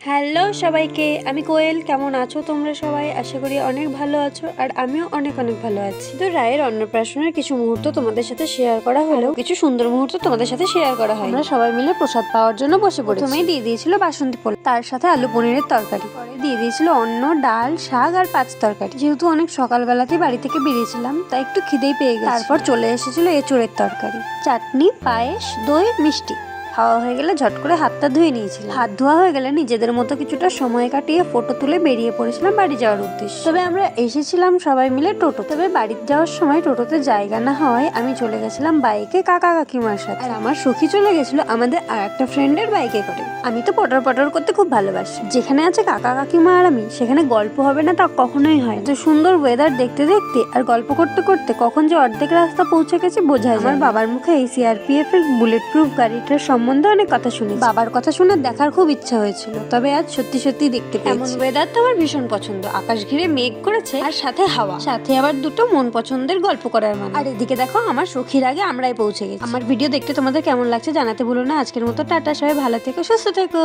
Hello সবাইকে, আমি কোয়েল। কেমন আছো তোমরা সবাই? আশা করি অনেক ভালো আছো, আর আমিও অনেক অনেক ভালো আছি। তো রায়ের অন্নপ্রাশনের কিছু মুহূর্ত তোমাদের সাথে শেয়ার করা হলো, কিছু সুন্দর মুহূর্ত তোমাদের সাথে শেয়ার করা হয়। আমরা সবাই মিলে প্রসাদ পাওয়ার জন্য বসে পড়েছি। প্রথমেই দিয়ে দিয়েছিল বাসন্তী পোলাও, তার সাথে আলু পনিরের তরকারি, পরে দিয়ে দিয়েছিল অন্ন, ডাল, শাক আর পাঁচ তরকারি। যেহেতু অনেক সকালবেলাতেই বাড়ি থেকে বেরিয়েছিলাম, তাই একটু খিদেই পেয়ে গেছে। তারপর চলে এসেছিল এঁচোড়ের তরকারি, চাটনি, পায়েস, দই, মিষ্টি। খাওয়া হয়ে গেলে ঝট করে হাতটা ধুয়ে নিয়েছিলাম। হাত ধোয়া হয়ে গেলে নিজেদের মতো কিছুটা সময় কাটিয়ে ফটো তুলে বেরিয়ে পড়েছিলাম বাড়ি যাওয়ার উদ্দেশ্যে। তবে আমরা এসেছিলাম সবাই মিলে টোটো। তবে বাড়ি যাওয়ার সময় টোটোতে জায়গা না হওয়ায় আমি চলে গেছিলাম বাইকে কাকা কাকিমার সাথে, আর আমার সখী চলে গেছিল আমাদের আর একটা ফ্রেন্ডের বাইকে করে। আমি তো পটর পটর করতে খুব ভালোবাসি। যেখানে আছে কাকা কাকিমা আর আমি, সেখানে গল্প হবে না তা কখনোই হয়। তো সুন্দর ওয়েদার দেখতে দেখতে আর গল্প করতে করতে কখন যে অর্ধেক রাস্তা পৌঁছে গেছে বোঝা যায়। আমার বাবার মুখে এই সিআরপিএফ এর বুলেট প্রুফ গাড়িটার সম্বন্ধে অনেক কথা শুনেছি। বাবার কথা শুনে দেখার খুব ইচ্ছা হয়েছিল, তবে আজ সত্যি সত্যি দেখতে পেয়েছি। এমন ওয়েদার তো আমার ভীষণ পছন্দ। আকাশ ঘিরে মেঘ করেছে, আর সাথে হাওয়া, সাথে আবার দুটো মন পছন্দের গল্প করার মানে। আর এদিকে দেখো আমার সখীর আগে আমরাই পৌঁছে গেছি। আমার ভিডিও দেখতে তোমাদের কেমন লাগছে জানাতে ভুলো না। আজকের মতো টাটা, সবাই ভালো থেকো, সুস্থ থেকো।